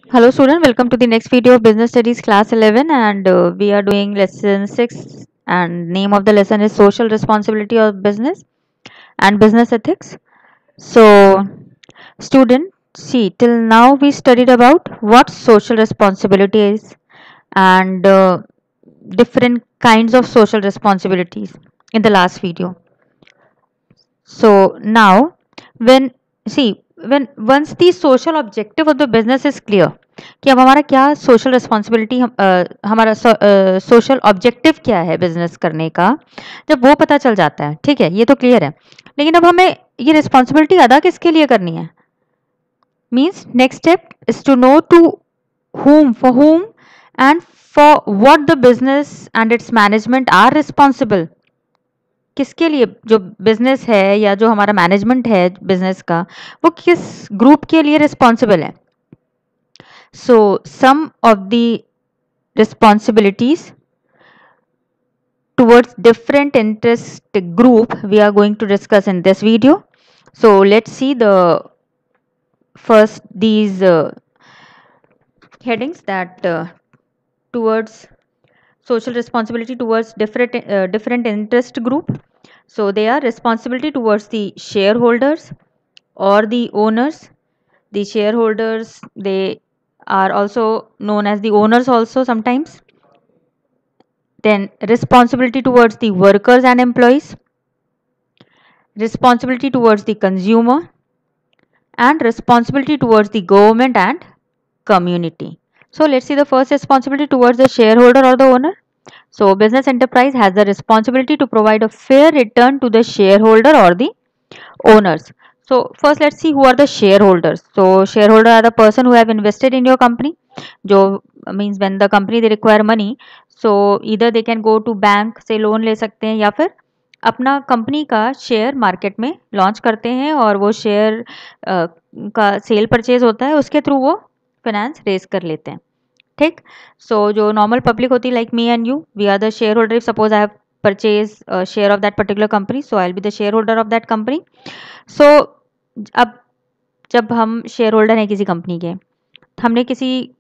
Hello student, welcome to the next video of Business Studies class 11 and we are doing lesson 6 and name of the lesson is Social Responsibility of Business and Business Ethics. So student, see till now we studied about what social responsibility is and different kinds of social responsibilities in the last video. So now when see when once the social objective of the business is clear कि अब हमारा क्या social responsibility हमारा social objective क्या है business करने का, जब वो पता चल जाता है, ठीक है, ये तो क्लियर है। लेकिन अब हमें ये रिस्पॉन्सिबिलिटी अदा किसके लिए करनी है? Means next step is to know to whom for whom and for what the business and its management are responsible। किसके लिए जो बिजनेस है या जो हमारा मैनेजमेंट है बिजनेस का, वो किस ग्रुप के लिए रिस्पॉन्सिबल है। So some of the responsibilities towards different interest group we are going to discuss in this video. So let's see the first these headings that towards social responsibility towards different interest group. So they are responsibility towards the shareholders or the owners. The shareholders, they are also known as the owners also sometimes. Then responsibility towards the workers and employees, responsibility towards the consumer, and responsibility towards the government and community. So let's see the first responsibility towards the shareholder or the owner. So business enterprise has the responsibility to provide a fair return to the shareholder or the owners. So first let's see who are the shareholders. So shareholder are the person who have invested in your company. जो means when the company they require money, so either they can go to bank से loan ले सकते हैं या फिर अपना company का share market में लॉन्च करते हैं और वो शेयर का सेल परचेज होता है, उसके थ्रू वो फाइनेंस रेज कर लेते हैं, ठीक। सो जो नॉर्मल पब्लिक होती है like me and you, we are the share holder. If suppose I have purchase share of that particular company, so I will be the share holder of that company. So अब जब हम share holder हैं किसी company के, हमने किसी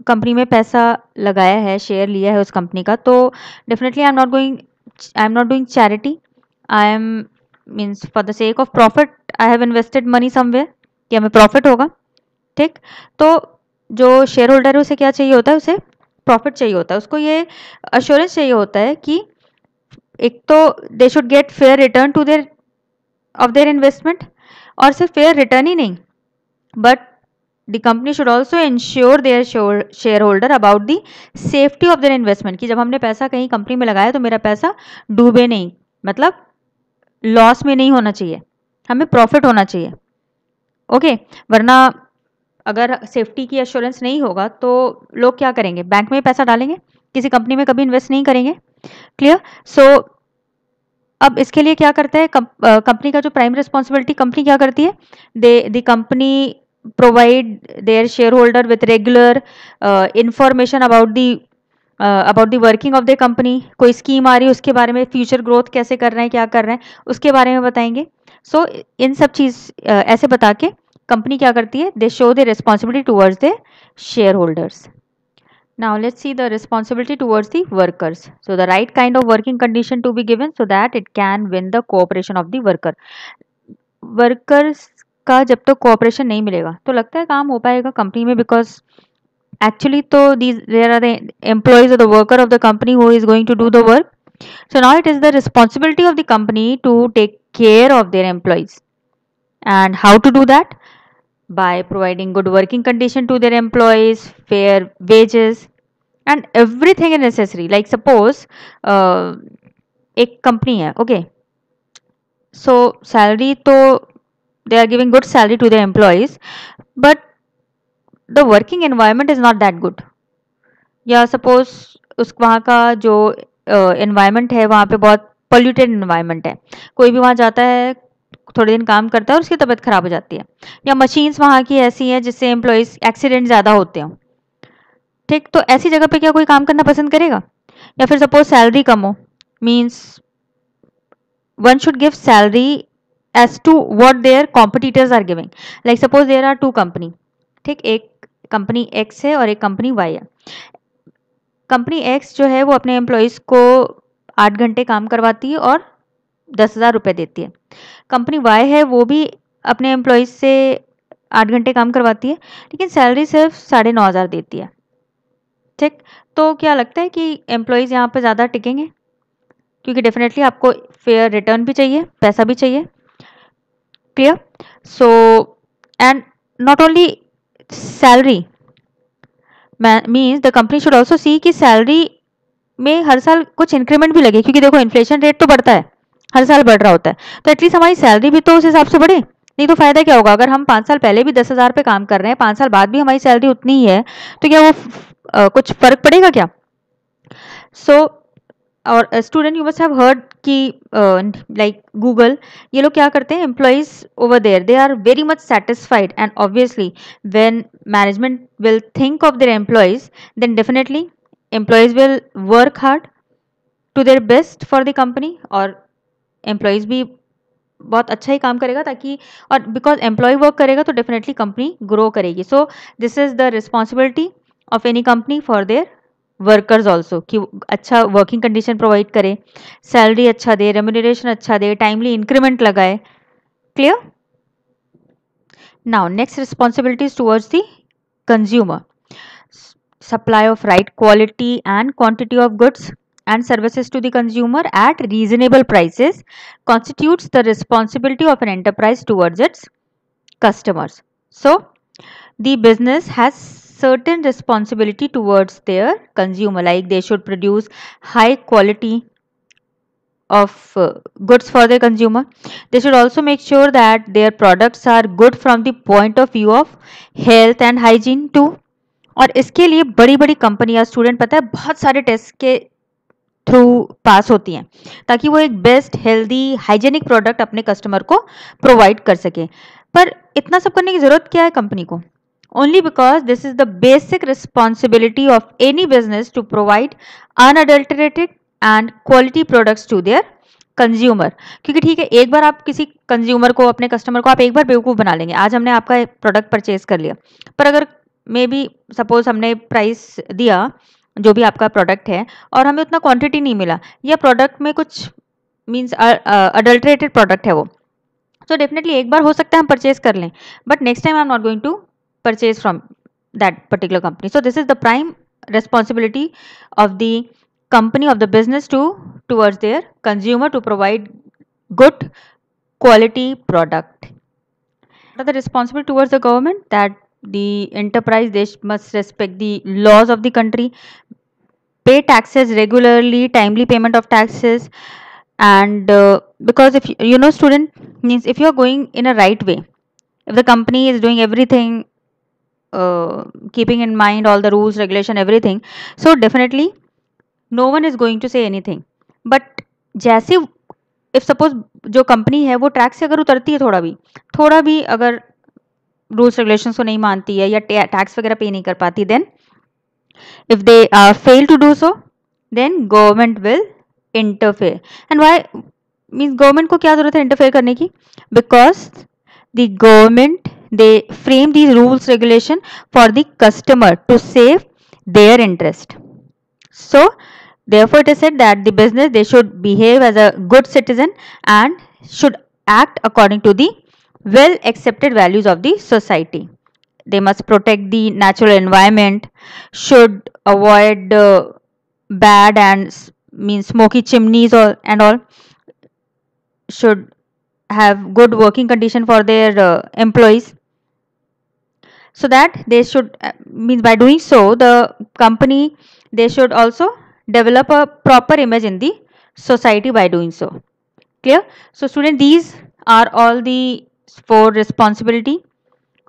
company में पैसा लगाया है, शेयर लिया है उस कंपनी का, तो definitely I am not doing charity, I am means for the sake of profit I have invested money somewhere कि हमें प्रॉफिट होगा, ठीक। तो जो शेयर होल्डर है उसे क्या चाहिए होता है? उसे प्रॉफिट चाहिए होता है, उसको ये अश्योरेंस चाहिए होता है कि एक तो they should get fair return to their of their investment, और सिर्फ फेयर रिटर्न ही नहीं, but the company should also ensure their shareholder about the safety of their investment कि जब हमने पैसा कहीं कंपनी में लगाया तो मेरा पैसा डूबे नहीं, मतलब लॉस में नहीं होना चाहिए, हमें प्रॉफिट होना चाहिए, ओके। वरना अगर सेफ्टी की एश्योरेंस नहीं होगा तो लोग क्या करेंगे? बैंक में पैसा डालेंगे, किसी कंपनी में कभी इन्वेस्ट नहीं करेंगे, क्लियर। सो अब इसके लिए क्या करता है कंपनी का जो प्राइम रिस्पॉन्सिबिलिटी कंपनी क्या करती है? The company provide their shareholder with regular information about the working of the company। कोई स्कीम आ रही है उसके बारे में, फ्यूचर ग्रोथ कैसे कर रहे हैं, क्या कर रहे हैं, उसके बारे में बताएंगे। सो इन सब चीज़ ऐसे बता के कंपनी क्या करती है? दे show the responsibility towards the share holders. Now let's see the responsibility towards the workers. So the right kind of working condition to be given so that it can win the cooperation of the worker। Workers का जब तक cooperation नहीं मिलेगा तो लगता है काम हो पाएगा कंपनी में, बिकॉज एक्चुअली तो there are the employees of the worker of the company who is going to do the work. So now it is the responsibility of the company to take care of their employees, and how to do that? By providing good working condition to their employees, fair wages and everything is necessary। like suppose एक company है, okay, सो salary तो they are giving good salary to their employees, but the working environment is not that good। या suppose उस वहाँ का जो environment है वहाँ पे बहुत polluted environment है, कोई भी वहाँ जाता है थोड़े दिन काम करता है और उसकी तबीयत खराब हो जाती है, या मशीन्स वहाँ की ऐसी हैं जिससे एम्प्लॉयज़ एक्सीडेंट ज़्यादा होते हों, ठीक। तो ऐसी जगह पे क्या कोई काम करना पसंद करेगा? या फिर सपोज सैलरी कम हो, means one should give salary as to what their competitors are giving। like suppose there are two company, ठीक, एक कंपनी एक्स है और एक कंपनी वाई है। कंपनी एक्स जो है वो अपने एम्प्लॉयज़ को 8 घंटे काम करवाती है और 10,000 रुपये देती है। कंपनी वाई है वो भी अपने एम्प्लॉयज़ से 8 घंटे काम करवाती है, लेकिन सैलरी सिर्फ 9,500 देती है। ठीक, तो क्या लगता है कि एम्प्लॉयज़ यहाँ पे ज़्यादा टिकेंगे? क्योंकि डेफिनेटली आपको फेयर रिटर्न भी चाहिए, पैसा भी चाहिए। Clear? So and not only salary, means the company should also see कि सैलरी में हर साल कुछ इंक्रीमेंट भी लगे, क्योंकि देखो इन्फ्लेशन रेट तो बढ़ता है, हर साल बढ़ रहा होता है, तो एटलीस्ट हमारी सैलरी भी तो उस हिसाब से बढ़े। नहीं तो फायदा क्या होगा? अगर हम 5 साल पहले भी 10,000 पे काम कर रहे हैं, 5 साल बाद भी हमारी सैलरी उतनी ही है, तो क्या वो कुछ फर्क पड़ेगा क्या? सो और student, you must have heard कि लाइक गूगल, ये लोग क्या करते हैं, employees over there they are very much satisfied, and obviously when management will think of their employees, then definitely employees will work hard to their best for the company, और employees भी बहुत अच्छा ही काम करेगा, ताकि और बिकॉज एम्प्लॉय वर्क करेगा तो डेफिनेटली कंपनी ग्रो करेगी। So this is the responsibility of any company for their workers also, कि अच्छा वर्किंग कंडीशन प्रोवाइड करे, सैलरी अच्छा दे, रेम्यूनरेशन अच्छा दे, टाइमली इंक्रीमेंट लगाए। Clear? Now next responsibilities towards the consumer, supply of right quality and quantity of goods and services to the consumer at reasonable prices constitutes the responsibility of an enterprise towards its customers. So the business has certain responsibility towards their consumer, like they should produce high quality of goods for their consumer. They should also make sure that their products are good from the point of view of health and hygiene too. और इसके लिए बड़ी बड़ी कंपनियां, student पता है, बहुत सारे टेस्ट के थ्रू पास होती हैं, ताकि वो एक बेस्ट हेल्दी हाइजेनिक प्रोडक्ट अपने कस्टमर को प्रोवाइड कर सके। पर इतना सब करने की जरूरत क्या है कंपनी को? Only because this is the basic responsibility of any business to provide unadulterated and quality products to their consumer. क्योंकि ठीक है, एक बार आप किसी कंज्यूमर को, अपने कस्टमर को आप एक बार बेवकूफ़ बना लेंगे। आज हमने आपका प्रोडक्ट परचेज कर लिया, पर अगर मे बी सपोज हमने प्राइस दिया जो भी आपका प्रोडक्ट है और हमें उतना क्वांटिटी नहीं मिला, या प्रोडक्ट में कुछ मीन्स अडल्ट्रेटेड प्रोडक्ट है वो, तो डेफिनेटली एक बार हो सकता है हम परचेज कर लें, but next time I am not going to purchase from that particular company. So this is the prime responsibility of the company, of the business towards their consumer, to provide good quality product. What are the responsibility towards the government? That the enterprise, they must respect the laws of the country, pay taxes regularly, timely payment of taxes, and because if you know student, means if you are going in a right way, if the company is doing everything keeping in mind all the rules, regulation, everything, so definitely no one is going to say anything. But जैसे if suppose जो company है वो track से अगर उतरती है, थोड़ा भी अगर रूल्स रेगुलेशंस को नहीं मानती है या टैक्स वगैरह पे नहीं कर पाती, then if they fail to do so, then government will interfere. And why? Means government को क्या जरूरत है interfere करने की? Because the government, they frame these rules regulation for the customer to save their interest. So therefore it is said that the business, they should behave as a good citizen and should act according to the well accepted values of the society. They must protect the natural environment, should avoid bad and means smoky chimneys or and all, should have good working condition for their employees, so that they should means by doing so the company, they should also develop a proper image in the society by doing so. Clear? So student, these are all the 4 responsibility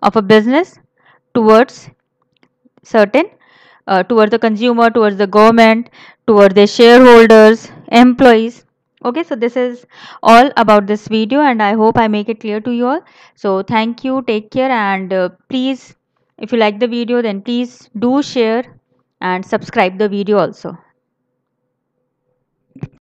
of a business towards certain towards the consumer, towards the government, towards the shareholders, employees. Okay, so this is all about this video, and I hope I make it clear to you all. So thank you, take care, and please, if you like the video, then please do share and subscribe the video also.